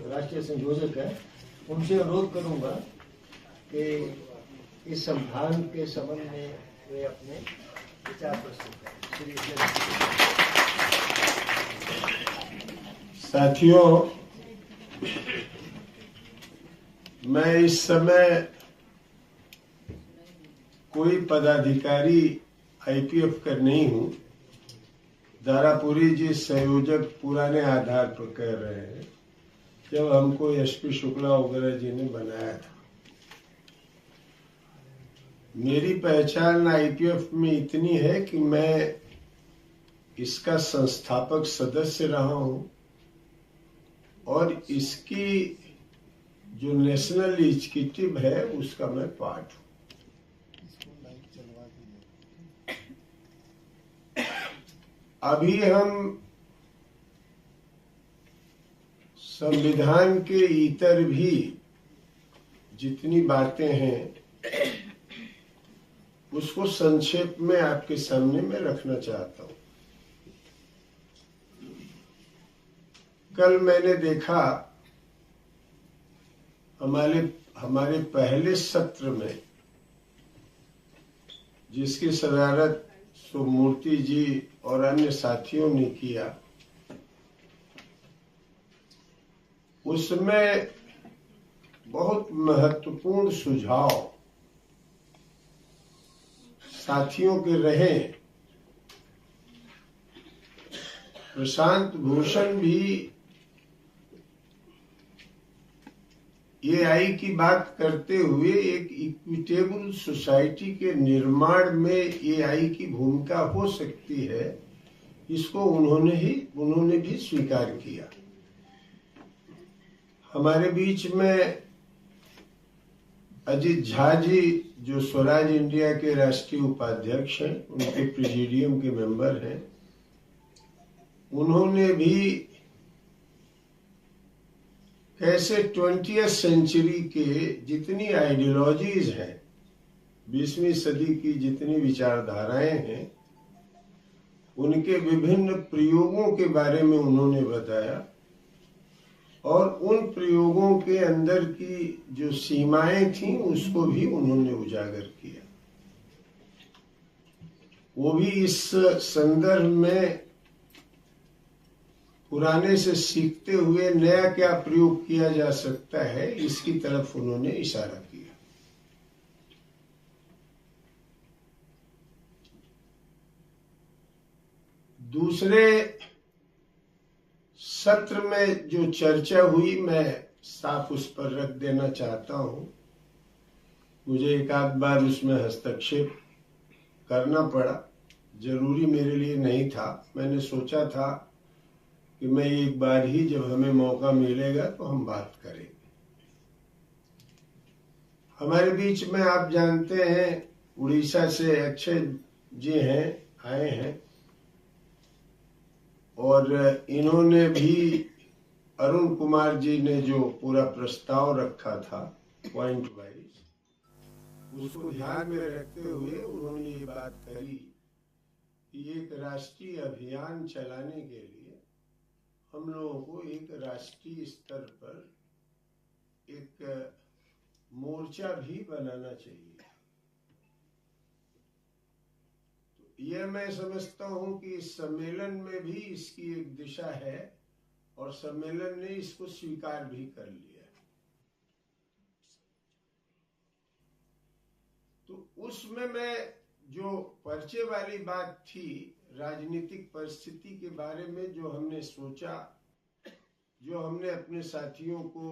राष्ट्रीय संयोजक है, उनसे अनुरोध करूंगा कि इस संविधान के संबंध में वे अपने विचार प्रस्तुत करें। साथियों, मैं इस समय कोई पदाधिकारी आईपीएफ का नहीं हूं। दारापुरी जी संयोजक पुराने आधार पर कह रहे हैं, जब हमको एसपी शुक्ला वगैरह जी ने बनाया था। मेरी पहचान आईपीएफ में इतनी है कि मैं इसका संस्थापक सदस्य रहा हूं और इसकी जो नेशनल एग्जीक्यूटिव है उसका मैं पार्ट हूं। अभी हम संविधान के इतर भी जितनी बातें हैं उसको संक्षेप में आपके सामने मैं रखना चाहता हूं। कल मैंने देखा हमारे पहले सत्र में, जिसकी सदारत सुमूर्ति जी और अन्य साथियों ने किया, उसमें बहुत महत्वपूर्ण सुझाव साथियों के रहे। प्रशांत भूषण भी एआई की बात करते हुए एक इक्विटेबल सोसाइटी के निर्माण में एआई की भूमिका हो सकती है, इसको उन्होंने भी स्वीकार किया। हमारे बीच में अजीत झा जी, जो स्वराज इंडिया के राष्ट्रीय उपाध्यक्ष हैं, उनके प्रेसिडियम के मेंबर हैं, उन्होंने भी कैसे 20वीं सेंचुरी के जितनी आइडियोलॉजीज हैं, 20वीं सदी की जितनी विचारधाराएं हैं, उनके विभिन्न प्रयोगों के बारे में उन्होंने बताया और उन प्रयोगों के अंदर की जो सीमाएं थी उसको भी उन्होंने उजागर किया। वो भी इस संदर्भ में पुराने से सीखते हुए नया क्या प्रयोग किया जा सकता है, इसकी तरफ उन्होंने इशारा किया। दूसरे सत्र में जो चर्चा हुई, मैं साफ उस पर रख देना चाहता हूं। मुझे एक आध बार उसमें हस्तक्षेप करना पड़ा, जरूरी मेरे लिए नहीं था। मैंने सोचा था कि मैं एक बार ही, जब हमें मौका मिलेगा तो हम बात करेंगे। हमारे बीच में आप जानते हैं उड़ीसा से अक्षय जी आए हैं और इन्होंने भी अरुण कुमार जी ने जो पूरा प्रस्ताव रखा था पॉइंट वाइज, उसको ध्यान में रखते हुए उन्होंने ये बात कही कि एक राष्ट्रीय अभियान चलाने के लिए हम लोगों को एक राष्ट्रीय स्तर पर एक मोर्चा भी बनाना चाहिए। तो यह मैं समझता हूं कि इस सम्मेलन में भी इसकी एक दिशा है और सम्मेलन ने इसको स्वीकार भी कर लिया। तो उसमें मैं जो परिचय वाली बात थी, राजनीतिक परिस्थिति के बारे में जो हमने सोचा, जो हमने अपने साथियों को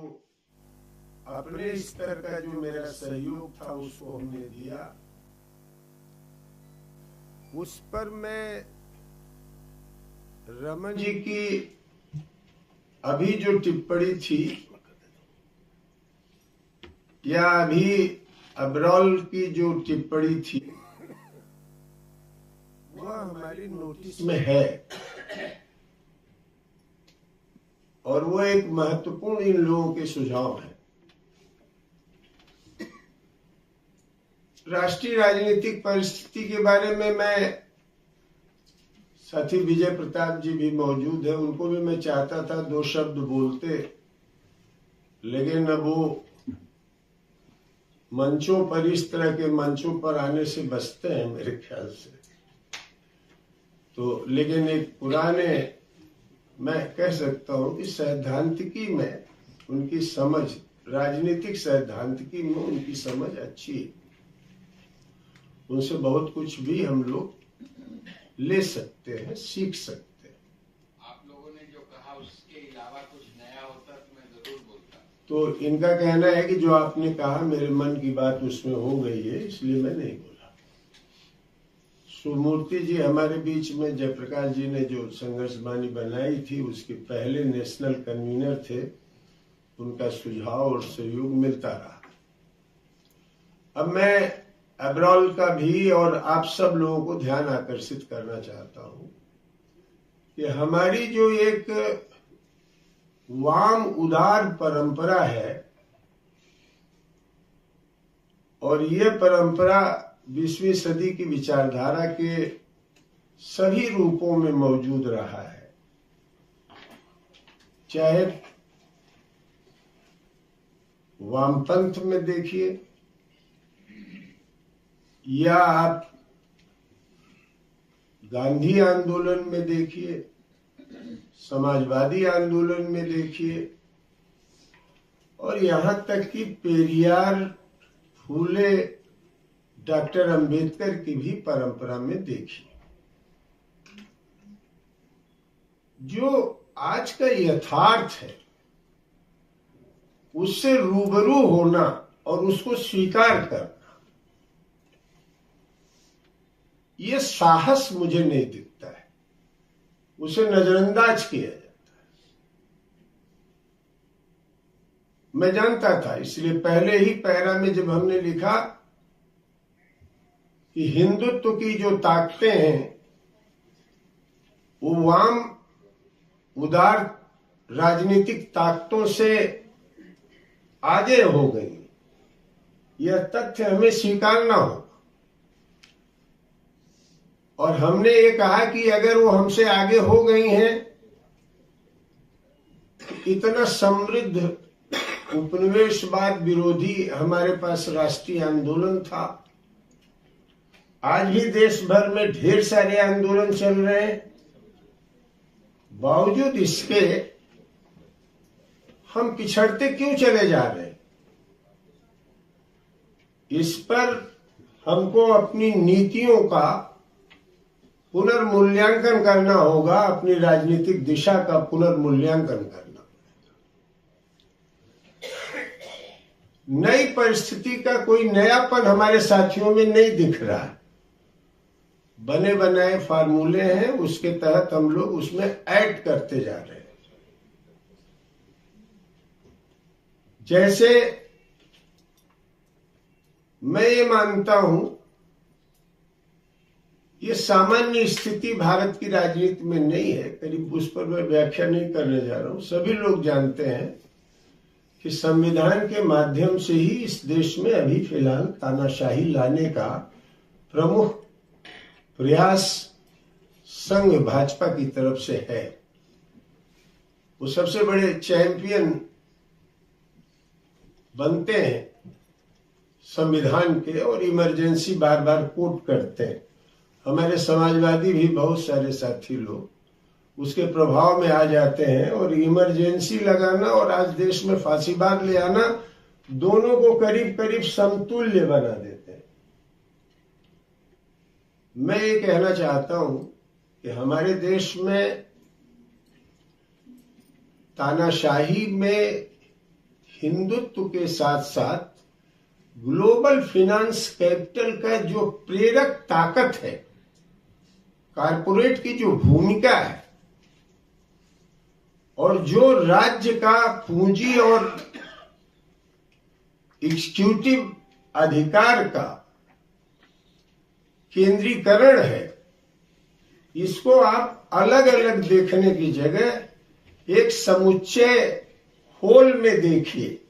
अपने स्तर का जो मेरा सहयोग था उसको हमने दिया, उस पर मैं रमन जी की अभी जो टिप्पणी थी या अभी अब्रोल की जो टिप्पणी थी, वह हमारी नोटिस में है और वो एक महत्वपूर्ण इन लोगों के सुझाव है। राष्ट्रीय राजनीतिक परिस्थिति के बारे में मैं, साथी विजय प्रताप जी भी मौजूद है, उनको भी मैं चाहता था दो शब्द बोलते, लेकिन अब वो मंचों पर, इस तरह के मंचों पर आने से बचते हैं मेरे ख्याल से। तो लेकिन एक पुराने, मैं कह सकता हूं कि सैद्धांतिकी में उनकी समझ, राजनीतिक सैद्धांतिकी में उनकी समझ अच्छी है। उनसे बहुत कुछ भी हम लोग ले सकते हैं, सीख सकते हैं। आप लोगों ने जो कहा उसके अलावा कुछ नया होता तो मैं जरूर बोलता। तो इनका कहना है कि जो आपने कहा मेरे मन की बात उसमें हो गई है, इसलिए मैं नहीं बोला। सुमूर्ति जी हमारे बीच में, जयप्रकाश जी ने जो संघर्ष वाणी बनाई थी उसके पहले नेशनल कन्वीनर थे, उनका सुझाव और सहयोग मिलता रहा। अब मैं एब्रॉल का भी और आप सब लोगों को ध्यान आकर्षित करना चाहता हूं कि हमारी जो एक वाम उदार परंपरा है, और ये परंपरा 20वीं सदी की विचारधारा के सभी रूपों में मौजूद रहा है। चाहे वामपंथ में देखिए, या आप गांधी आंदोलन में देखिए, समाजवादी आंदोलन में देखिए, और यहां तक कि पेरियार, फूले, डॉक्टर अंबेडकर की भी परंपरा में देखिए। जो आज का यथार्थ है उससे रूबरू होना और उसको स्वीकार करना, ये साहस मुझे नहीं दिखता है, उसे नजरअंदाज किया जाता है। मैं जानता था, इसलिए पहले ही पैरा में जब हमने लिखा कि हिंदुत्व की जो ताकतें हैं वो वाम उदार राजनीतिक ताकतों से आगे हो गई, यह तथ्य हमें स्वीकारना होगा। और हमने ये कहा कि अगर वो हमसे आगे हो गई हैं, इतना समृद्ध उपनिवेशवाद विरोधी हमारे पास राष्ट्रीय आंदोलन था, आज भी देश भर में ढेर सारे आंदोलन चल रहे हैं, बावजूद इसके हम पिछड़ते क्यों चले जा रहे हैं? इस पर हमको अपनी नीतियों का पुनर्मूल्यांकन करना होगा, अपनी राजनीतिक दिशा का पुनर्मूल्यांकन करना पड़ेगा। नई परिस्थिति का कोई नयापन हमारे साथियों में नहीं दिख रहा है, बने बनाए फार्मूले हैं, उसके तहत हम लोग उसमें ऐड करते जा रहे हैं। जैसे मैं ये मानता हूं, ये सामान्य स्थिति भारत की राजनीति में नहीं है, करीब उस पर मैं व्याख्या नहीं करने जा रहा हूं। सभी लोग जानते हैं कि संविधान के माध्यम से ही इस देश में अभी फिलहाल तानाशाही लाने का प्रमुख प्रयास संघ भाजपा की तरफ से है। वो सबसे बड़े चैंपियन बनते हैं संविधान के, और इमरजेंसी बार बार कोट करते हैं। हमारे समाजवादी भी बहुत सारे साथी लोग उसके प्रभाव में आ जाते हैं, और इमरजेंसी लगाना और आज देश में फांसीवाद ले आना, दोनों को करीब करीब समतुल्य बना देते हैं। मैं ये कहना चाहता हूं कि हमारे देश में तानाशाही में हिंदुत्व के साथ साथ ग्लोबल फाइनेंस कैपिटल का जो प्रेरक ताकत है, कारपोरेट की जो भूमिका है, और जो राज्य का पूंजी और एग्जीक्यूटिव अधिकार का केंद्रीकरण है, इसको आप अलग अलग देखने की जगह एक समुच्चय होल में देखिए,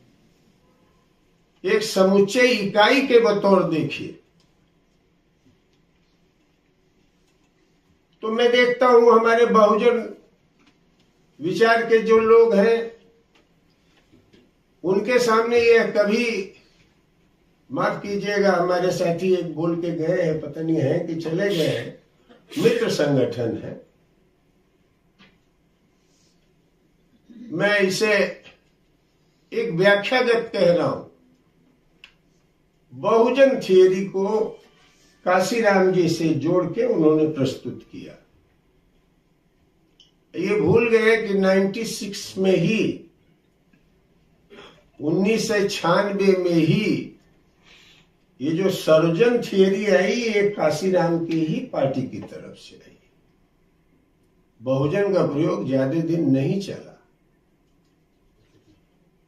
एक समुच्चय इकाई के बतौर देखिए। तो मैं देखता हूं हमारे बहुजन विचार के जो लोग हैं उनके सामने यह कभी, माफ कीजिएगा हमारे साथी एक बोल के गए हैं, पता नहीं है कि चले गए हैं, मित्र संगठन है, मैं इसे एक व्याख्यागत कह रहा हूं, बहुजन थियरी को काशीराम जी से जोड़ के उन्होंने प्रस्तुत किया। ये भूल गए कि 96 में ही, 1996 में ही ये जो सर्जन थियरी आई, ये काशीराम की ही पार्टी की तरफ से आई। बहुजन का प्रयोग ज्यादा दिन नहीं चला,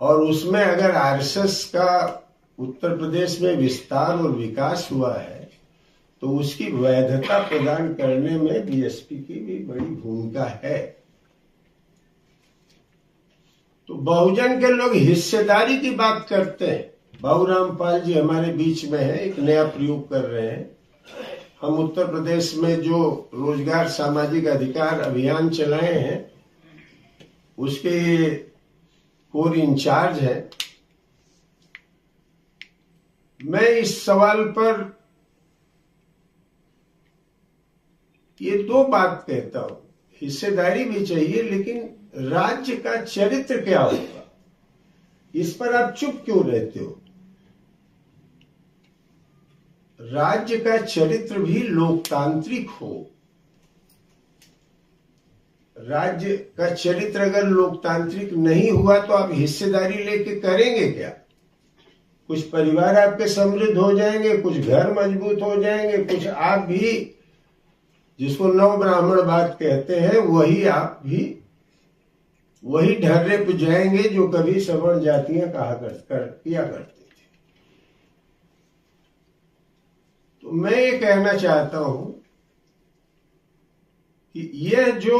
और उसमें अगर आरएसएस का उत्तर प्रदेश में विस्तार और विकास हुआ है तो उसकी वैधता प्रदान करने में बीएसपी की भी बड़ी भूमिका है। तो बहुजन के लोग हिस्सेदारी की बात करते हैं। बाबूराम पाल जी हमारे बीच में है, एक नया प्रयोग कर रहे हैं। हम उत्तर प्रदेश में जो रोजगार सामाजिक अधिकार अभियान चलाए हैं उसके कोर इंचार्ज है। मैं इस सवाल पर ये दो बात कहता हूं, हिस्सेदारी भी चाहिए, लेकिन राज्य का चरित्र क्या होगा, इस पर आप चुप क्यों रहते हो? राज्य का चरित्र भी लोकतांत्रिक हो। राज्य का चरित्र अगर लोकतांत्रिक नहीं हुआ तो आप हिस्सेदारी लेके करेंगे क्या? कुछ परिवार आपके समृद्ध हो जाएंगे, कुछ घर मजबूत हो जाएंगे, कुछ आप भी, जिसको नव ब्राह्मणवाद कहते हैं, वही आप भी वही ढर्रे पे जाएंगे जो कभी सवर्ण जातियां किया करते थे। तो मैं ये कहना चाहता हूं कि यह जो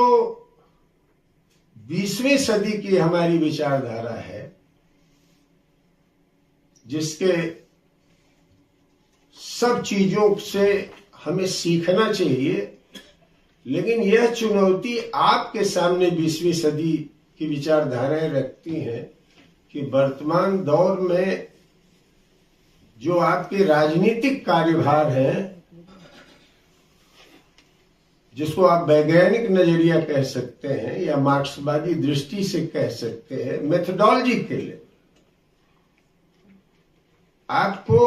20वीं सदी की हमारी विचारधारा है, जिसके सब चीजों से हमें सीखना चाहिए, लेकिन यह चुनौती आपके सामने 20वीं सदी की विचारधाराएं रखती हैं कि वर्तमान दौर में जो आपके राजनीतिक कार्यभार है, जिसको आप वैज्ञानिक नजरिया कह सकते हैं या मार्क्सवादी दृष्टि से कह सकते हैं, मेथोडोलॉजी के लिए आपको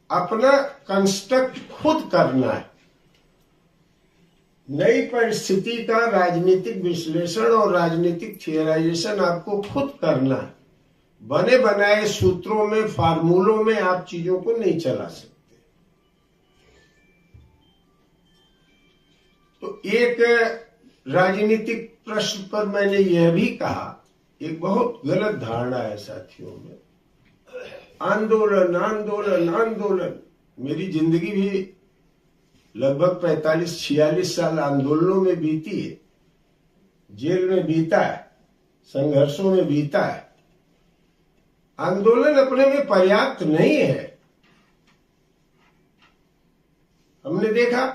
अपना कंस्ट्रक्ट खुद करना है। नई परिस्थिति का राजनीतिक विश्लेषण और राजनीतिक थियराइजेशन आपको खुद करना है। बने बनाए सूत्रों में, फार्मूलों में आप चीजों को नहीं चला सकते। तो एक राजनीतिक प्रश्न पर मैंने यह भी कहा, एक बहुत गलत धारणा है साथियों में, आंदोलन आंदोलन आंदोलन। मेरी जिंदगी भी लगभग 45-46 साल आंदोलनों में बीती है, जेल में बीता है, संघर्षों में बीता है। आंदोलन अपने में पर्याप्त नहीं है। हमने देखा,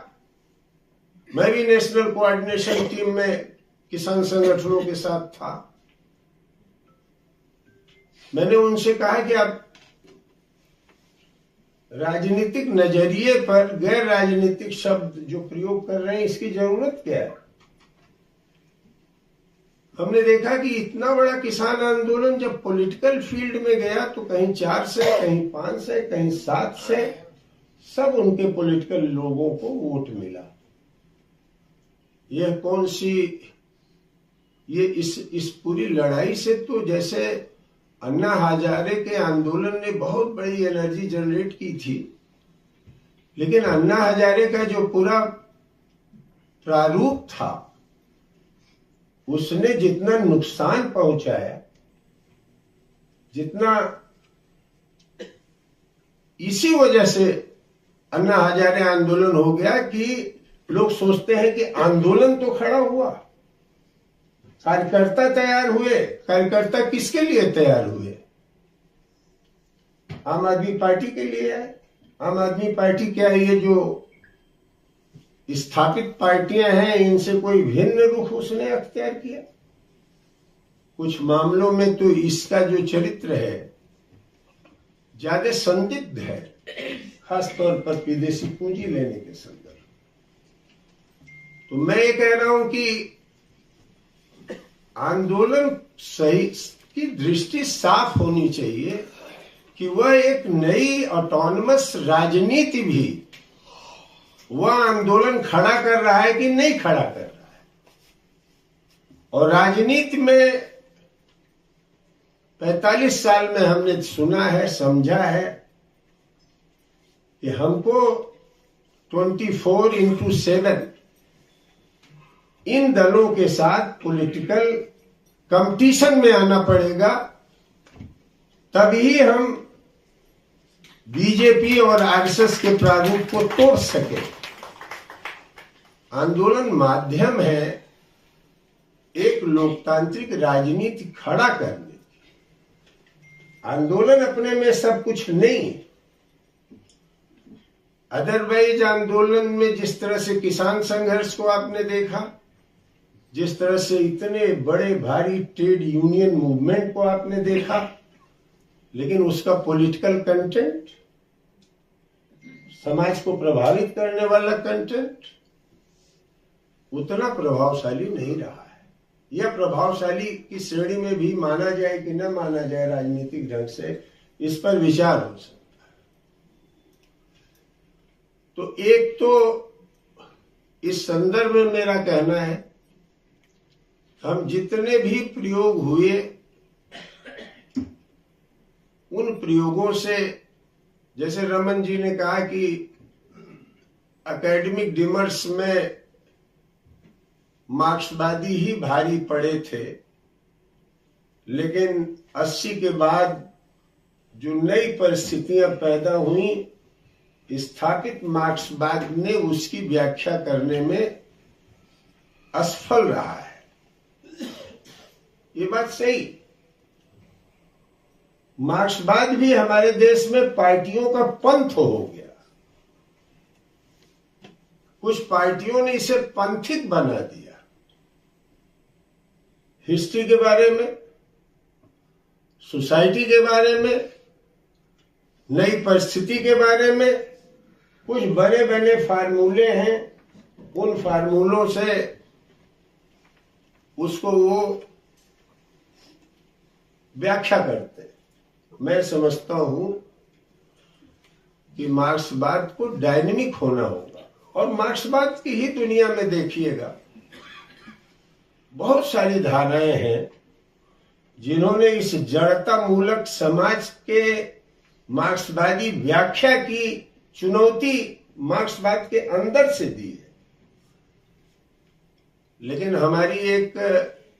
मैं भी नेशनल कोऑर्डिनेशन टीम में किसान संगठनों के साथ था। मैंने उनसे कहा कि आप राजनीतिक नजरिए पर गैर राजनीतिक शब्द जो प्रयोग कर रहे हैं, इसकी जरूरत क्या है? हमने देखा कि इतना बड़ा किसान आंदोलन जब पॉलिटिकल फील्ड में गया तो कहीं 4 से, कहीं 5 से, कहीं 7 से, सब उनके पॉलिटिकल लोगों को वोट मिला। यह कौन सी, ये इस पूरी लड़ाई से तो जैसे अन्ना हजारे के आंदोलन ने बहुत बड़ी एनर्जी जनरेट की थी, लेकिन अन्ना हजारे का जो पूरा प्रारूप था, उसने जितना नुकसान पहुंचाया, जितना, इसी वजह से अन्ना हजारे आंदोलन हो गया कि लोग सोचते हैं कि आंदोलन तो खड़ा हुआ, कार्यकर्ता तैयार हुए। कार्यकर्ता किसके लिए तैयार हुए? आम आदमी पार्टी के लिए है। आम आदमी पार्टी क्या है? ये जो स्थापित पार्टियां हैं, इनसे कोई भिन्न रुख उसने अख्तियार किया? कुछ मामलों में तो इसका जो चरित्र है ज्यादा संदिग्ध है, खास तौर पर विदेशी पूंजी लेने के संदर्भ। तो मैं ये कह रहा हूं कि आंदोलन सही की दृष्टि साफ होनी चाहिए कि वह एक नई ऑटोनमस राजनीति भी वह आंदोलन खड़ा कर रहा है कि नहीं खड़ा कर रहा है। और राजनीति में 45 साल में हमने सुना है, समझा है कि हमको 24/7 इन दलों के साथ पॉलिटिकल कंपटीशन में आना पड़ेगा, तभी हम बीजेपी और आरएसएस के प्रारूप को तोड़ सके। आंदोलन माध्यम है एक लोकतांत्रिक राजनीति खड़ा करने की। आंदोलन अपने में सब कुछ नहीं। अदरवाइज आंदोलन में जिस तरह से किसान संघर्ष को आपने देखा, जिस तरह से इतने बड़े भारी ट्रेड यूनियन मूवमेंट को आपने देखा, लेकिन उसका पॉलिटिकल कंटेंट, समाज को प्रभावित करने वाला कंटेंट उतना प्रभावशाली नहीं रहा है। यह प्रभावशाली की श्रेणी में भी माना जाए कि न माना जाए राजनीतिक ढंग से, इस पर विचार हो सकता है। तो एक तो इस संदर्भ में मेरा कहना है, हम जितने भी प्रयोग हुए उन प्रयोगों से, जैसे रमन जी ने कहा कि एकेडमिक डिमर्स में मार्क्सवादी ही भारी पड़े थे, लेकिन 80 के बाद जो नई परिस्थितियां पैदा हुई, स्थापित मार्क्सवाद ने उसकी व्याख्या करने में असफल रहा है। ये बात सही। मार्क्सवाद भी हमारे देश में पार्टियों का पंथ हो गया। कुछ पार्टियों ने इसे पंथिक बना दिया। हिस्ट्री के बारे में, सोसाइटी के बारे में, नई परिस्थिति के बारे में कुछ बने बने फार्मूले हैं, उन फार्मूलों से उसको वो व्याख्या करते हैं। मैं समझता हूं कि मार्क्सवाद को डायनेमिक होना होगा, और मार्क्सवाद की ही दुनिया में देखिएगा बहुत सारी धाराएं हैं जिन्होंने इस जड़ता मूलक समाज के मार्क्सवादी व्याख्या की चुनौती मार्क्सवाद के अंदर से दी है। लेकिन हमारी एक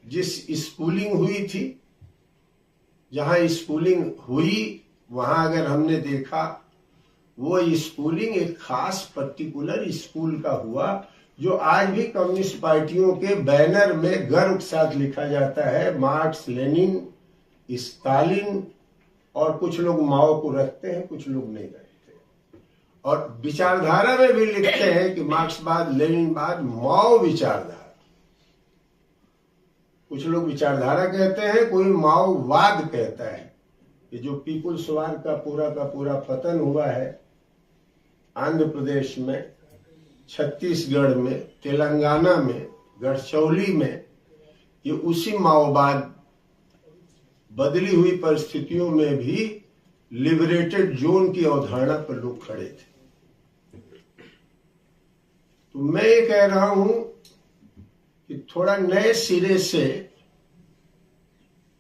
जिस स्कूलिंग हुई थी, जहां स्कूलिंग हुई वहां अगर हमने देखा, वो स्कूलिंग एक खास पर्टिकुलर स्कूल का हुआ, जो आज भी कम्युनिस्ट पार्टियों के बैनर में गर्व के साथ लिखा जाता है, मार्क्स, लेनिन, स्टालिन, और कुछ लोग माओ को रखते हैं, कुछ लोग नहीं रखते। और विचारधारा में भी लिखते हैं कि मार्क्सवाद, लेनिनवाद, माओ विचारधारा। कुछ लोग विचारधारा कहते हैं, कोई माओवाद कहता है। कि जो पीपुल्स वार का पूरा पतन हुआ है आंध्र प्रदेश में, छत्तीसगढ़ में, तेलंगाना में, गढ़चौली में, ये उसी माओवाद, बदली हुई परिस्थितियों में भी लिबरेटेड जोन की अवधारणा पर लोग खड़े थे। तो मैं ये कह रहा हूं कि थोड़ा नए सिरे से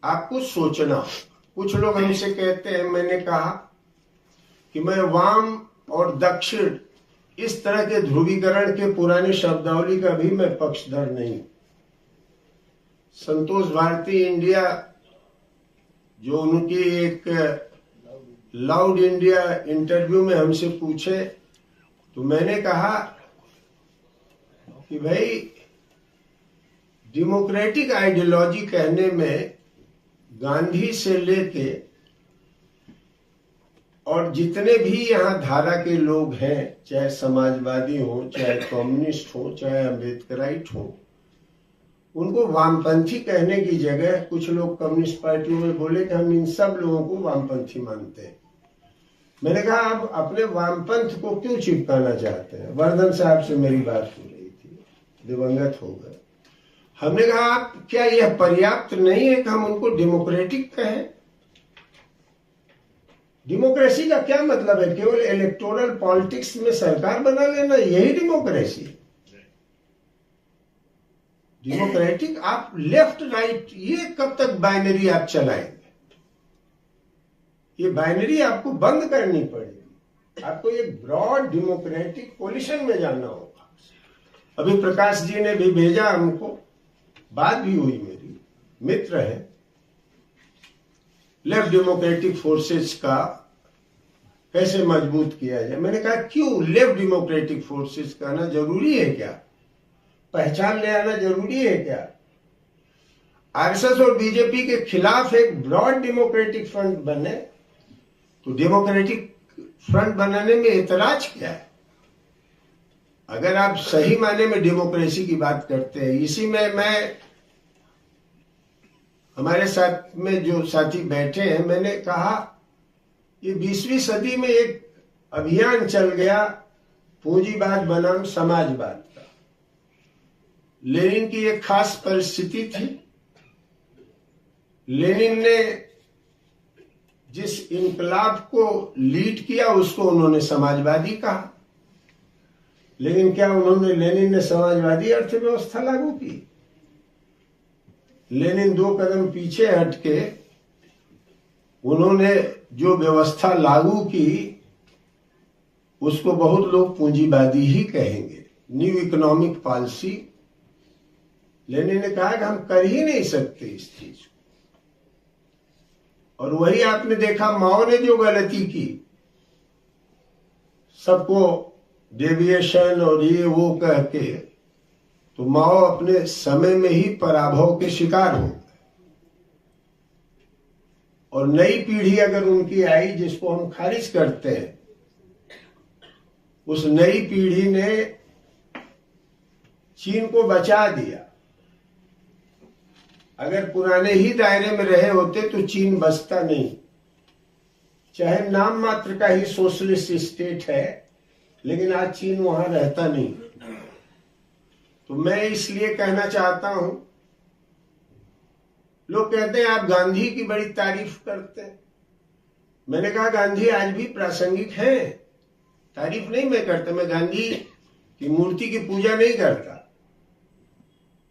आपको सोचना। कुछ लोग हमसे कहते हैं, मैंने कहा कि मैं वाम और दक्षिण इस तरह के ध्रुवीकरण के पुरानी शब्दावली का भी मैं पक्षधर नहीं। संतोष भारती इंडिया, जो उनकी एक लाउड इंडिया इंटरव्यू में हमसे पूछे, तो मैंने कहा कि भाई डेमोक्रेटिक आइडियोलॉजी कहने में गांधी से लेके और जितने भी यहाँ धारा के लोग हैं, चाहे समाजवादी हो, चाहे कम्युनिस्ट हो, चाहे अम्बेडकराइट हो, उनको वामपंथी कहने की जगह कुछ लोग कम्युनिस्ट पार्टियों में बोले कि हम इन सब लोगों को वामपंथी मानते हैं। मैंने कहा आप अपने वामपंथ को क्यों चिपकाना चाहते हैं? वर्धन साहब से मेरी बात हो रही थी, दिवंगत हो गए। हमने कहा आप क्या यह पर्याप्त नहीं है कि हम उनको डेमोक्रेटिक कहें? डेमोक्रेसी का क्या मतलब है? केवल इलेक्टोरल पॉलिटिक्स में सरकार बना लेना, यही डेमोक्रेसी है? डेमोक्रेटिक आप लेफ्ट राइट, ये कब तक बाइनरी आप चलाएंगे? ये बाइनरी आपको बंद करनी पड़ेगी। आपको एक ब्रॉड डेमोक्रेटिक कोलिशन में जाना होगा। अभी प्रकाश जी ने भी भेजा हमको, बात भी हुई, मेरी मित्र है, लेफ्ट डेमोक्रेटिक फोर्सेस का कैसे मजबूत किया जाए। मैंने कहा क्यों? लेफ्ट डेमोक्रेटिक फोर्सेस का ना जरूरी है क्या? पहचान ले आना जरूरी है क्या? आरएसएस और बीजेपी के खिलाफ एक ब्रॉड डेमोक्रेटिक फ्रंट बने तो डेमोक्रेटिक फ्रंट बनाने में एतराज क्या है? अगर आप सही मायने में डेमोक्रेसी की बात करते हैं, इसी में मैं हमारे साथ में जो साथी बैठे हैं, मैंने कहा ये 20वीं सदी में एक अभियान चल गया पूंजीवाद बनाम समाजवाद का। लेनिन की एक खास परिस्थिति थी। लेनिन ने जिस इनकलाब को लीड किया उसको उन्होंने समाजवादी कहा। लेकिन क्या लेनिन ने समाजवादी अर्थव्यवस्था लागू की? लेनिन 2 कदम पीछे हटके उन्होंने जो व्यवस्था लागू की उसको बहुत लोग पूंजीवादी ही कहेंगे, न्यू इकोनॉमिक पॉलिसी। लेनिन ने कहा कि हम कर ही नहीं सकते इस चीज को। और वही आपने देखा माओ ने जो गलती की, सबको डेविएशन और ये वो कह के, तो माओ अपने समय में ही पराभव के शिकार हो गए। और नई पीढ़ी अगर उनकी आई, जिसको हम खारिज करते हैं, उस नई पीढ़ी ने चीन को बचा दिया। अगर पुराने ही दायरे में रहे होते तो चीन बचता नहीं। चाहे नाम मात्र का ही सोशलिस्ट स्टेट है, लेकिन आज चीन वहां रहता नहीं। तो मैं इसलिए कहना चाहता हूं, लोग कहते हैं आप गांधी की बड़ी तारीफ करते हैं। मैंने कहा गांधी आज भी प्रासंगिक है, तारीफ नहीं मैं करता। मैं गांधी की मूर्ति की पूजा नहीं करता,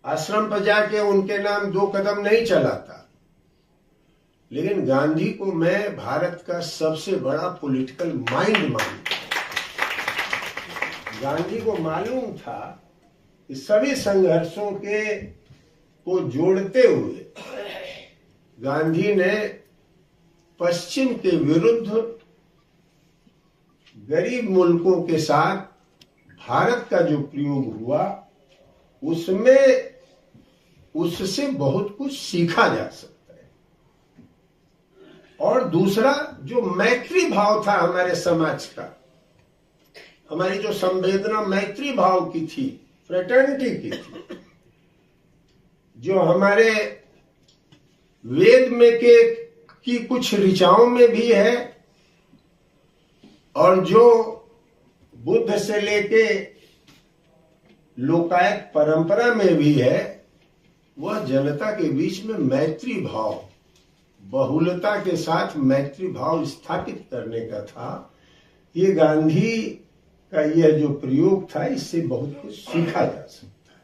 आश्रम पर जाके उनके नाम 2 कदम नहीं चलाता। लेकिन गांधी को मैं भारत का सबसे बड़ा पॉलिटिकल माइंड मानता हूं। गांधी को मालूम था कि सभी संघर्षों को जोड़ते हुए गांधी ने पश्चिम के विरुद्ध गरीब मुल्कों के साथ भारत का जो प्रयोग हुआ, उससे बहुत कुछ सीखा जा सकता है। और दूसरा जो मैत्री भाव था हमारे समाज का, हमारी जो संवेदना मैत्री भाव की थी, फ्रेटर्निटी की थी, जो हमारे वेद में की कुछ ऋचाओं में भी है, और जो बुद्ध से लेके लोकायत परंपरा में भी है, वह जनता के बीच में मैत्री भाव, बहुलता के साथ मैत्री भाव स्थापित करने का था। ये गांधी का यह जो प्रयोग था, इससे बहुत कुछ सीखा जा सकता है।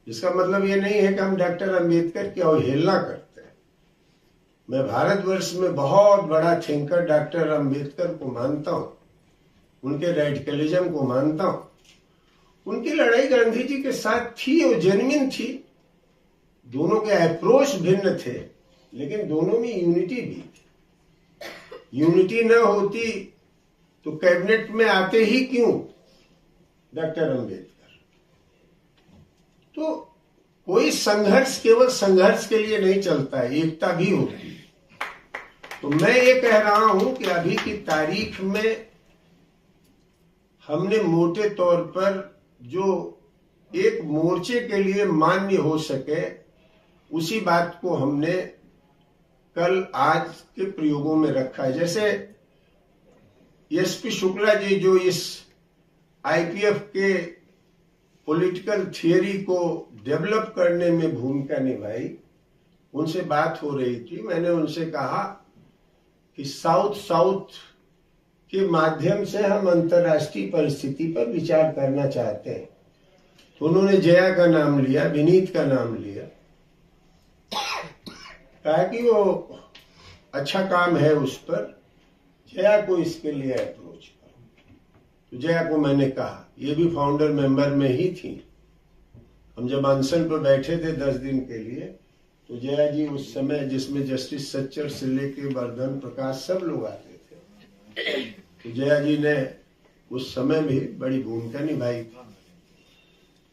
इसका मतलब ये नहीं है कि हम डॉक्टर अंबेडकर की अवहेलना करते हैं। मैं भारतवर्ष में बहुत बड़ा थिंकर डॉक्टर अंबेडकर को मानता हूं, उनके रेडिकलिज्म को मानता हूं। उनकी लड़ाई गांधी जी के साथ थी, वो जेन्युइन थी। दोनों के अप्रोच भिन्न थे, लेकिन दोनों में यूनिटी भी थी। यूनिटी न होती तो कैबिनेट में आते ही क्यों डॉक्टर अंबेडकर? तो कोई संघर्ष केवल संघर्ष के लिए नहीं चलता है, एकता भी होती है। तो मैं ये कह रहा हूं कि अभी की तारीख में हमने मोटे तौर पर जो एक मोर्चे के लिए मान्य हो सके, उसी बात को हमने कल आज के प्रयोगों में रखा है। जैसे एसपी शुक्ला जी जो इस आईपीएफ के पॉलिटिकल थियरी को डेवलप करने में भूमिका निभाई, उनसे बात हो रही थी। मैंने उनसे कहा कि साउथ साउथ के माध्यम से हम अंतर्राष्ट्रीय परिस्थिति पर विचार करना चाहते हैं। तो उन्होंने जया का नाम लिया, विनीत का नाम लिया, कहा कि वो अच्छा काम है उस पर, जया को इसके लिए अप्रोच करो। तो जया को मैंने कहा, ये भी फाउंडर मेंबर में ही थी। हम जब अनशन पर बैठे थे 10 दिन के लिए, तो जया जी उस समय, जिसमें जस्टिस सच्चर से लेके वर्धन प्रकाश सब लोग आते थे, तो जया जी ने उस समय भी बड़ी भूमिका निभाई थी।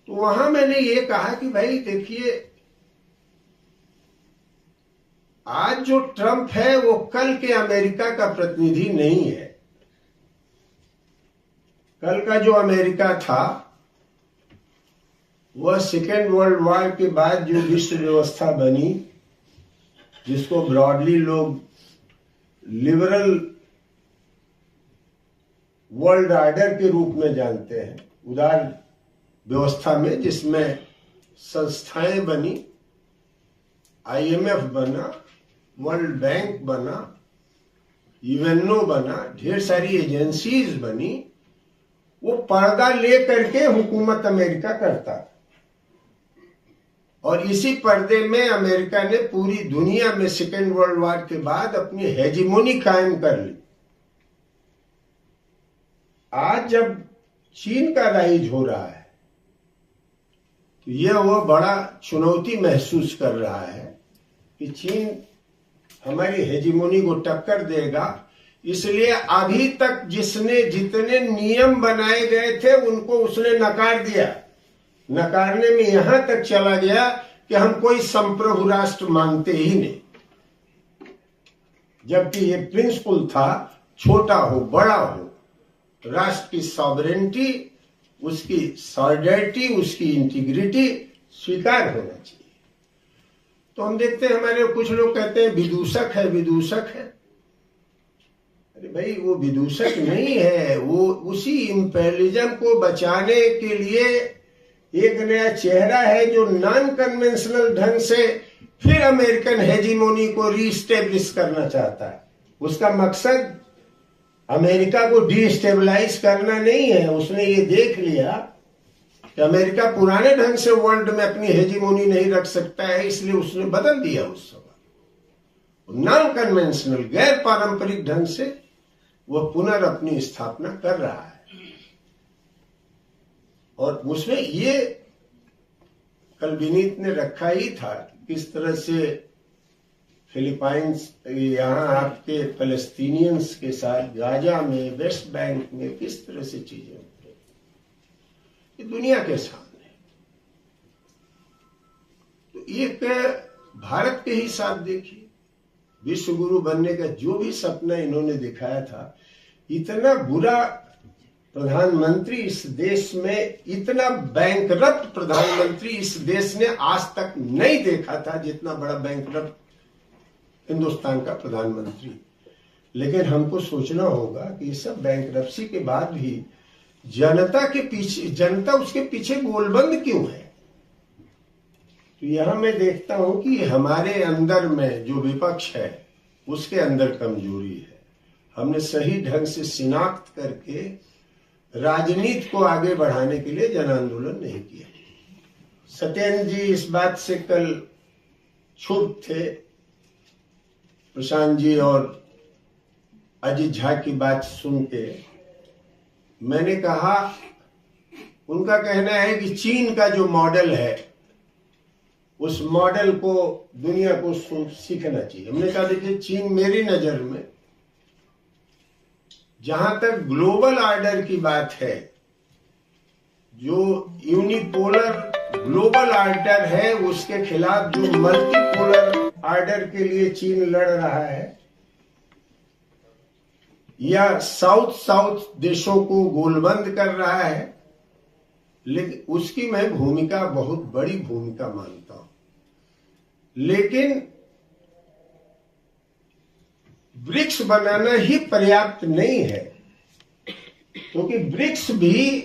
तो वहां मैंने ये कहा कि भाई देखिए, आज जो ट्रंप है वो कल के अमेरिका का प्रतिनिधि नहीं है। कल का जो अमेरिका था वह सेकेंड वर्ल्ड वॉर के बाद जो विश्व व्यवस्था बनी, जिसको ब्रॉडली लोग लिबरल वर्ल्ड ऑर्डर के रूप में जानते हैं, उदार व्यवस्था में, जिसमें संस्थाएं बनी, आईएमएफ बना, वर्ल्ड बैंक बना, यूएनओ बना, ढेर सारी एजेंसीज बनी, वो पर्दा ले करके हुकूमत अमेरिका करता। और इसी पर्दे में अमेरिका ने पूरी दुनिया में सेकेंड वर्ल्ड वॉर के बाद अपनी हेजिमोनी कायम कर ली। आज जब चीन का राइज हो रहा है, तो यह वह बड़ा चुनौती महसूस कर रहा है कि चीन हमारी हेजिमोनी को टक्कर देगा। इसलिए अभी तक जिसने जितने नियम बनाए गए थे उनको उसने नकार दिया। नकारने में यहां तक चला गया कि हम कोई संप्रभु राष्ट्र मानते ही नहीं, जबकि ये प्रिंसिपल था, छोटा हो बड़ा हो, राष्ट्र की सॉवरेनिटी, उसकी सॉलिडरिटी, उसकी इंटीग्रिटी स्वीकार होना चाहिए। तो हम देखते हैं, हमारे कुछ लोग कहते हैं विदूषक है, विदूषक है। अरे भाई, वो विदूषक नहीं है, वो उसी इंपेरियलिज्म को बचाने के लिए एक नया चेहरा है जो नॉन कन्वेंशनल ढंग से फिर अमेरिकन हेजिमोनी को रीस्टेब्लिश करना चाहता है। उसका मकसद अमेरिका को डीस्टेबलाइज करना नहीं है। उसने ये देख लिया कि अमेरिका पुराने ढंग से वर्ल्ड में अपनी हेजिमोनी नहीं रख सकता है, इसलिए उसने बदल दिया उस समय। नॉन कन्वेंशनल, गैर पारंपरिक ढंग से वह पुनः अपनी स्थापना कर रहा है। और उसमें ये कल विनीत ने रखा ही था, किस तरह से फिलीपाइंस, यहाँ आपके फलस्तीनियंस के साथ गाजा में, वेस्ट बैंक में किस तरह से चीजें हो रही, ये दुनिया के सामने। तो एक भारत के ही साथ देखिए, विश्व गुरु बनने का जो भी सपना इन्होंने दिखाया था, इतना बुरा प्रधानमंत्री इस देश में, इतना बैंकरप्ट प्रधानमंत्री इस देश ने आज तक नहीं देखा था, जितना बड़ा बैंकरप्ट हिंदुस्तान का प्रधानमंत्री। लेकिन हमको सोचना होगा कि सब बैंकरप्सी के बाद भी जनता के पीछे, जनता उसके पीछे गोलबंद क्यों है? तो यहां मैं देखता हूं कि हमारे अंदर में जो विपक्ष है उसके अंदर कमजोरी है। हमने सही ढंग से शिनाख्त करके राजनीति को आगे बढ़ाने के लिए जन आंदोलन नहीं किया। सत्येंद्र जी इस बात से कल क्षुब्ध थे, प्रशांत जी और अजीत झा की बात सुन के। मैंने कहा, उनका कहना है कि चीन का जो मॉडल है उस मॉडल को दुनिया को सीखना चाहिए। हमने कहा देखिए, चीन मेरी नजर में, जहां तक ग्लोबल ऑर्डर की बात है, जो यूनिपोलर ग्लोबल ऑर्डर है उसके खिलाफ जो मल्टीपोलर ऑर्डर के लिए चीन लड़ रहा है, या साउथ साउथ देशों को गोलबंद कर रहा है, लेकिन उसकी मैं भूमिका बहुत बड़ी भूमिका मानता हूं। लेकिन ब्रिक्स बनाना ही पर्याप्त नहीं है, क्योंकि ब्रिक्स भी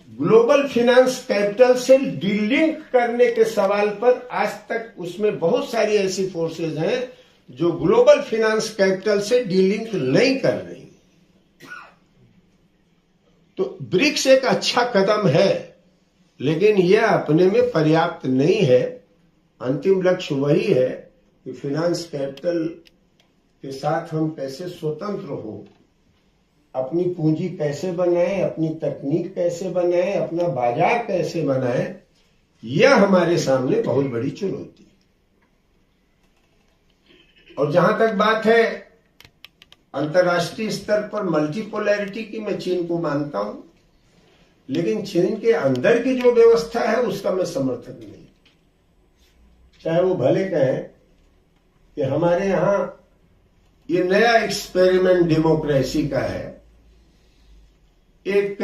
ग्लोबल फाइनेंस कैपिटल से डीलिंक करने के सवाल पर आज तक उसमें बहुत सारी ऐसी फोर्सेज हैं जो ग्लोबल फाइनेंस कैपिटल से डीलिंक नहीं कर रही। तो ब्रिक्स एक अच्छा कदम है, लेकिन यह अपने में पर्याप्त नहीं है। अंतिम लक्ष्य वही है कि फाइनेंस कैपिटल के साथ हम कैसे स्वतंत्र हो, अपनी पूंजी कैसे बनाएं, अपनी तकनीक कैसे बनाएं, अपना बाजार कैसे बनाएं, यह हमारे सामने बहुत बड़ी चुनौती है। और जहां तक बात है अंतर्राष्ट्रीय स्तर पर मल्टीपोलैरिटी की, मैं चीन को मानता हूं, लेकिन चीन के अंदर की जो व्यवस्था है उसका मैं समर्थक नहीं। चाहे वो भले कहें कि हमारे यहां ये नया एक्सपेरिमेंट डेमोक्रेसी का है, एक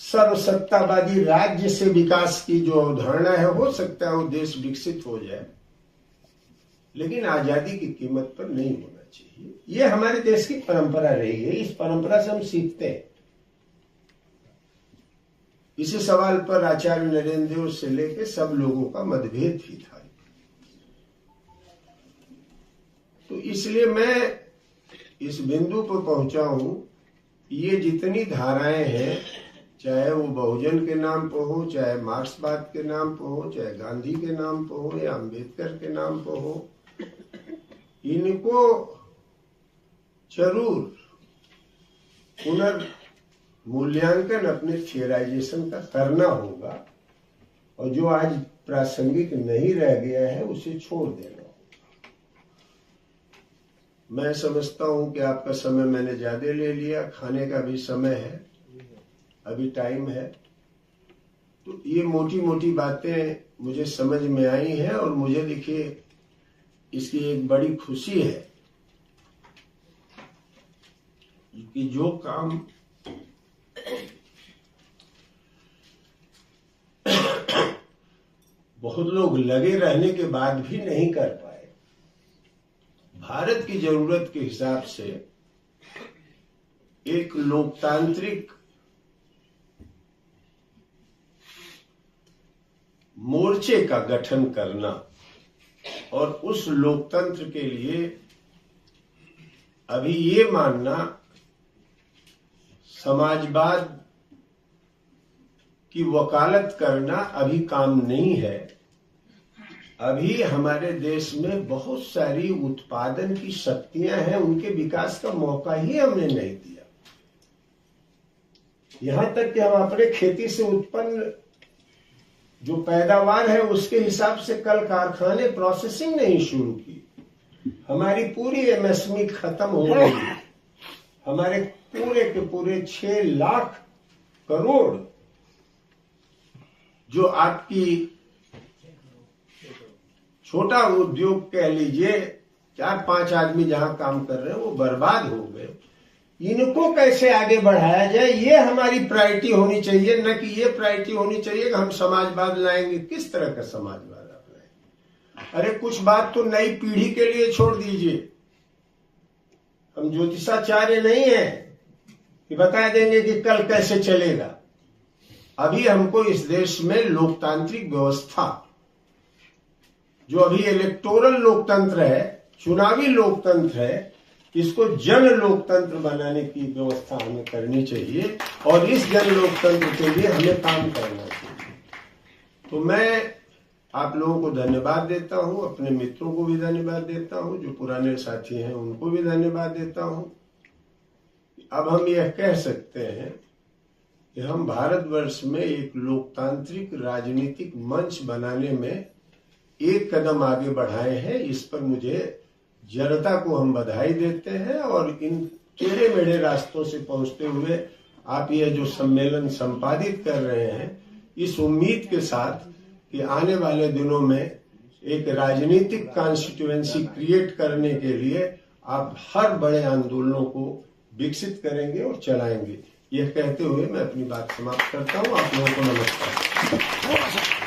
सर्वसत्तावादी राज्य से विकास की जो अवधारणा है, हो सकता है वो देश विकसित हो जाए, लेकिन आजादी की कीमत पर नहीं होना चाहिए। ये हमारे देश की परंपरा रही है, इस परंपरा से हम सीखते हैं। इसी सवाल पर आचार्य नरेंद्र देव से लेकर सब लोगों का मतभेद भी था। तो इसलिए मैं इस बिंदु पर पहुंचा हूं, ये जितनी धाराएं हैं, चाहे वो बहुजन के नाम पर हो, चाहे मार्क्सवाद के नाम पर हो, चाहे गांधी के नाम पर हो या अंबेडकर के नाम पर हो, इनको जरूर पुनर्मूल्यांकन अपने थियराइजेशन का करना होगा, और जो आज प्रासंगिक नहीं रह गया है उसे छोड़ देना। मैं समझता हूं कि आपका समय मैंने ज्यादा ले लिया, खाने का भी समय है, अभी टाइम है। तो ये मोटी मोटी बातें मुझे समझ में आई हैं, और मुझे देखिए इसकी एक बड़ी खुशी है कि जो काम बहुत लोग लगे रहने के बाद भी नहीं कर पाए, भारत की जरूरत के हिसाब से एक लोकतांत्रिक मोर्चे का गठन करना, और उस लोकतंत्र के लिए अभी ये मानना समाजवाद की वकालत करना अभी काम नहीं है। अभी हमारे देश में बहुत सारी उत्पादन की शक्तियां हैं, उनके विकास का मौका ही हमने नहीं दिया। यहां तक कि हम अपने खेती से उत्पन्न जो पैदावार है उसके हिसाब से कल कारखाने प्रोसेसिंग नहीं शुरू की। हमारी पूरी एमएसएमई खत्म हो गई। हमारे पूरे के पूरे 6 लाख करोड़ जो आपकी छोटा उद्योग कह लीजिए, 4-5 आदमी जहां काम कर रहे हैं, वो बर्बाद हो गए। इनको कैसे आगे बढ़ाया जाए, ये हमारी प्रायोरिटी होनी चाहिए, न कि ये प्रायोरिटी होनी चाहिए कि हम समाजवाद लाएंगे। किस तरह का समाजवाद आप लाएंगे? अरे कुछ बात तो नई पीढ़ी के लिए छोड़ दीजिए। हम ज्योतिषाचार्य नहीं है कि बता देंगे कि कल कैसे चलेगा। अभी हमको इस देश में लोकतांत्रिक व्यवस्था, जो अभी इलेक्टोरल लोकतंत्र है, चुनावी लोकतंत्र है, इसको जन लोकतंत्र बनाने की व्यवस्था हमें करनी चाहिए, और इस जन लोकतंत्र के लिए हमें काम करना चाहिए। तो मैं आप लोगों को धन्यवाद देता हूं, अपने मित्रों को भी धन्यवाद देता हूं, जो पुराने साथी हैं उनको भी धन्यवाद देता हूं। अब हम यह कह सकते हैं कि हम भारतवर्ष में एक लोकतांत्रिक राजनीतिक मंच बनाने में एक कदम आगे बढ़ाए हैं। इस पर मुझे जनता को हम बधाई देते हैं, और इन टेढ़े मेढ़े रास्तों से पहुंचते हुए आप यह जो सम्मेलन संपादित कर रहे हैं, इस उम्मीद के साथ कि आने वाले दिनों में एक राजनीतिक कॉन्स्टिट्यूएंसी क्रिएट करने के लिए आप हर बड़े आंदोलनों को विकसित करेंगे और चलाएंगे। यह कहते हुए मैं अपनी बात समाप्त करता हूँ। आप लोगों को नमस्कार।